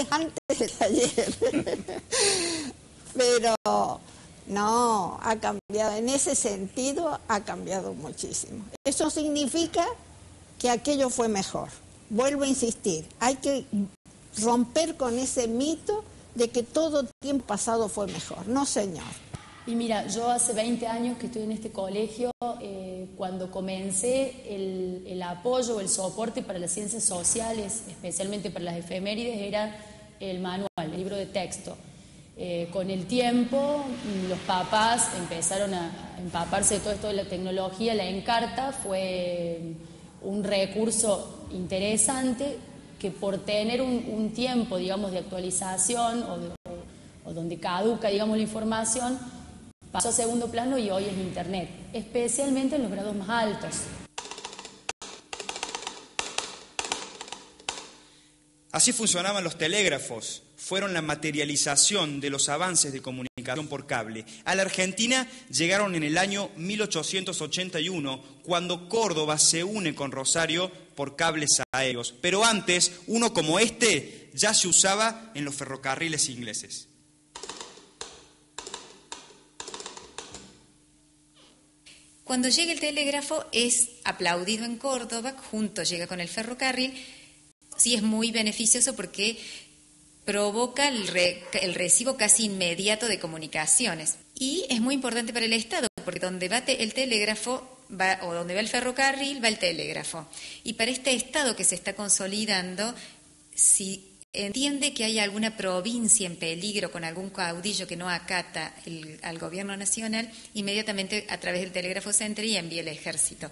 antes del taller. Pero no, ha cambiado, en ese sentido ha cambiado muchísimo. Eso significa que aquello fue mejor. Vuelvo a insistir, hay que romper con ese mito de que todo tiempo pasado fue mejor. No, señor. Y mira, yo hace 20 años que estoy en este colegio, cuando comencé el apoyo, el soporte para las ciencias sociales, especialmente para las efemérides, era el manual, el libro de texto. Con el tiempo, los papás empezaron a empaparse de todo esto de la tecnología. La Encarta fue un recurso interesante que por tener un tiempo, digamos, de actualización o donde caduca, digamos, la información, pasó a segundo plano y hoy es Internet, especialmente en los grados más altos. Así funcionaban los telégrafos. Fueron la materialización de los avances de comunicación por cable. A la Argentina llegaron en el año 1881, cuando Córdoba se une con Rosario por cables aéreos. Pero antes, uno como este ya se usaba en los ferrocarriles ingleses. Cuando llega el telégrafo es aplaudido en Córdoba, llega con el ferrocarril. Sí, es muy beneficioso porque provoca el recibo casi inmediato de comunicaciones. Y es muy importante para el Estado, porque donde va el telégrafo, o donde va el ferrocarril, va el telégrafo. Y para este Estado que se está consolidando, si entiende que hay alguna provincia en peligro con algún caudillo que no acata al gobierno nacional, inmediatamente a través del telégrafo se entra y envía el ejército.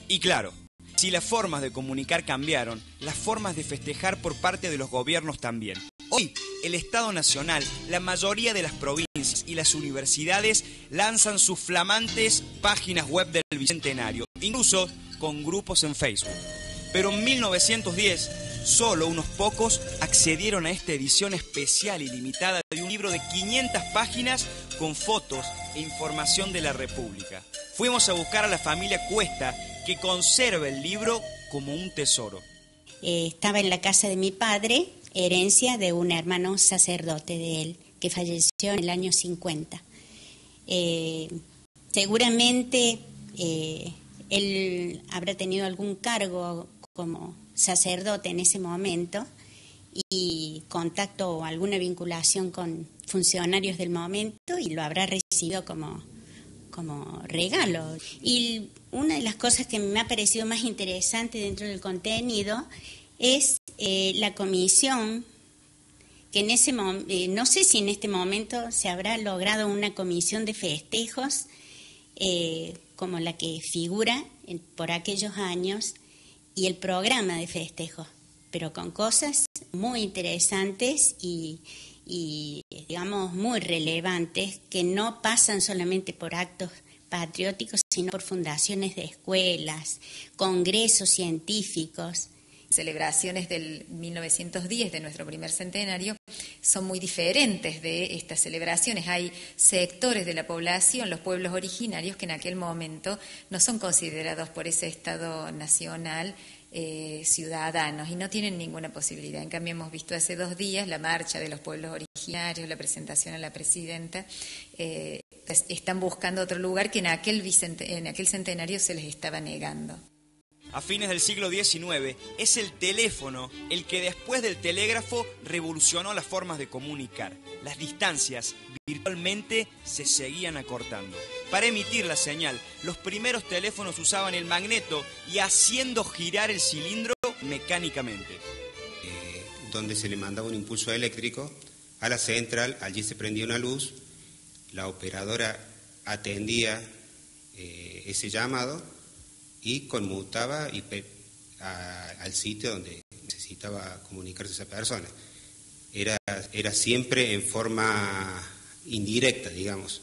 Y claro, si las formas de comunicar cambiaron, las formas de festejar por parte de los gobiernos también. Hoy, el Estado Nacional, la mayoría de las provincias y las universidades lanzan sus flamantes páginas web del Bicentenario, incluso con grupos en Facebook. Pero en 1910, solo unos pocos accedieron a esta edición especial y limitada de un libro de 500 páginas con fotos e información de la República. Fuimos a buscar a la familia Cuesta, que conserva el libro como un tesoro. Estaba en la casa de mi padre, herencia de un hermano sacerdote de él, que falleció en el año 50. Seguramente él habrá tenido algún cargo como sacerdote en ese momento y contacto o alguna vinculación con funcionarios del momento y lo habrá recibido como regalo. Y una de las cosas que me ha parecido más interesante dentro del contenido es la comisión, que en ese no sé si en este momento se habrá logrado una comisión de festejos como la que figura por aquellos años, y el programa de festejos, pero con cosas muy interesantes y digamos muy relevantes, que no pasan solamente por actos patrióticos, sino por fundaciones de escuelas, congresos científicos. Celebraciones del 1910, de nuestro primer centenario, son muy diferentes de estas celebraciones. Hay sectores de la población, los pueblos originarios, que en aquel momento no son considerados por ese Estado nacional ciudadanos y no tienen ninguna posibilidad. En cambio, hemos visto hace 2 días la marcha de los pueblos originarios, la presentación a la presidenta. Están buscando otro lugar que en aquel centenario se les estaba negando. A fines del siglo XIX, es el teléfono el que después del telégrafo revolucionó las formas de comunicar. Las distancias virtualmente se seguían acortando. Para emitir la señal, los primeros teléfonos usaban el magneto y haciendo girar el cilindro mecánicamente. Donde se le mandaba un impulso eléctrico a la central, allí se prendía una luz, la operadora atendía ese llamado y conmutaba al sitio donde necesitaba comunicarse esa persona. Era siempre en forma indirecta, digamos.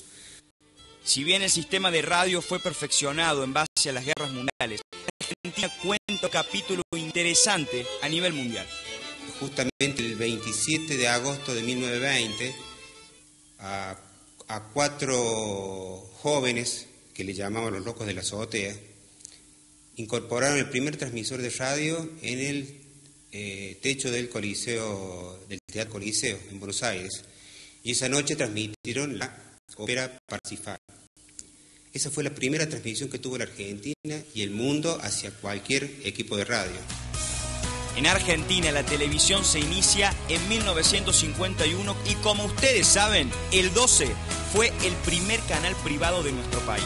Si bien el sistema de radio fue perfeccionado en base a las guerras mundiales, Argentina cuenta un capítulo interesante a nivel mundial. Justamente el 27 de agosto de 1920, a 4 jóvenes que le llamaban los locos de la azotea, incorporaron el primer transmisor de radio en el techo del Coliseo del Teatro Coliseo, en Buenos Aires, y esa noche transmitieron la ópera Parsifal. Esa fue la primera transmisión que tuvo la Argentina y el mundo hacia cualquier equipo de radio. En Argentina la televisión se inicia en 1951 y como ustedes saben, el 12 fue el primer canal privado de nuestro país.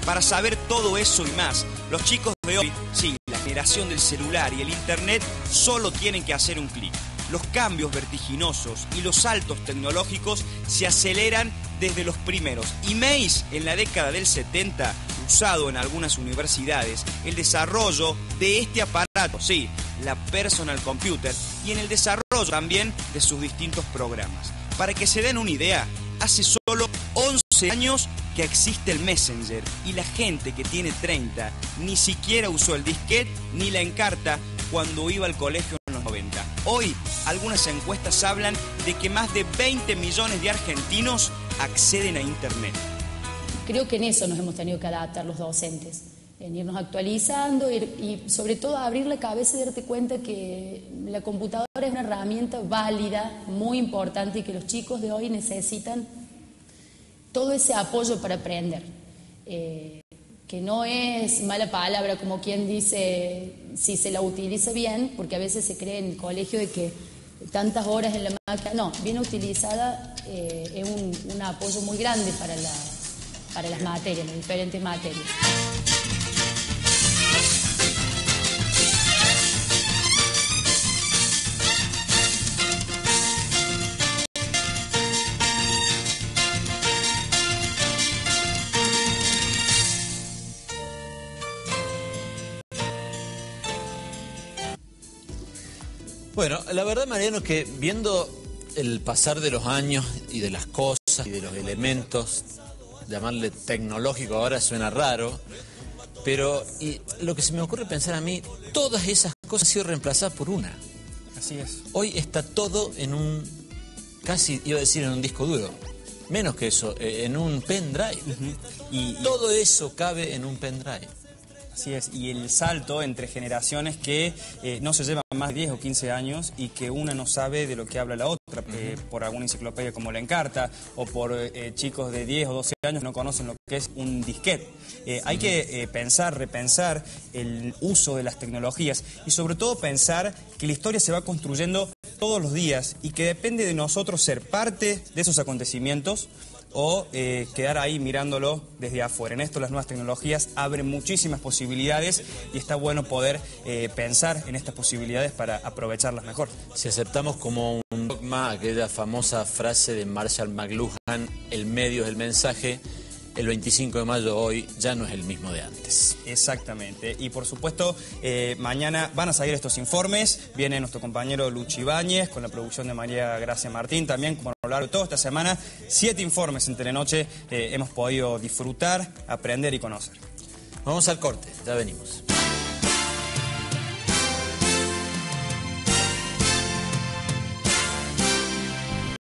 Para saber todo eso y más, los chicos de hoy, sí, la generación del celular y el internet, solo tienen que hacer un clic. Los cambios vertiginosos y los saltos tecnológicos se aceleran desde los primeros emails en la década del 70, usado en algunas universidades, el desarrollo de este aparato, sí, la personal computer, y en el desarrollo también de sus distintos programas. Para que se den una idea, hace solo 11 años que existe el Messenger y la gente que tiene 30 ni siquiera usó el disquete ni la encarta cuando iba al colegio en los 90. Hoy, algunas encuestas hablan de que más de 20 millones de argentinos acceden a Internet. Creo que en eso nos hemos tenido que adaptar los docentes, en irnos actualizando y sobre todo abrir la cabeza y darte cuenta que la computadora es una herramienta válida, muy importante y que los chicos de hoy necesitan todo ese apoyo para aprender. Que no es mala palabra, como quien dice, si se la utiliza bien, porque a veces se cree en el colegio de que tantas horas en la máquina, no, bien utilizada es un apoyo muy grande para las materias, las diferentes materias. Bueno, la verdad, Mariano, que viendo el pasar de los años y de las cosas y de los elementos, llamarle tecnológico ahora suena raro, pero lo que se me ocurre pensar a mí, todas esas cosas han sido reemplazadas por una. Así es. Hoy está todo en un, casi iba a decir en un disco duro, menos que eso, en un pendrive. Y todo eso cabe en un pendrive. Así es, y el salto entre generaciones que no se llevan más de 10 o 15 años y que una no sabe de lo que habla la otra, por alguna enciclopedia como la Encarta, o por chicos de 10 o 12 años no conocen lo que es un disquete. Hay que repensar el uso de las tecnologías y sobre todo pensar que la historia se va construyendo todos los días y que depende de nosotros ser parte de esos acontecimientos o quedar ahí mirándolo desde afuera. En esto las nuevas tecnologías abren muchísimas posibilidades y está bueno poder pensar en estas posibilidades para aprovecharlas mejor. Si aceptamos como un dogma aquella famosa frase de Marshall McLuhan, el medio es el mensaje, el 25 de mayo hoy ya no es el mismo de antes. Exactamente. Y por supuesto, mañana van a salir estos informes. Viene nuestro compañero Luchi Ibáñez con la producción de María Gracia Martín. También, como a lo largo de toda esta semana, 7 informes en Telenoche hemos podido disfrutar, aprender y conocer. Vamos al corte, ya venimos.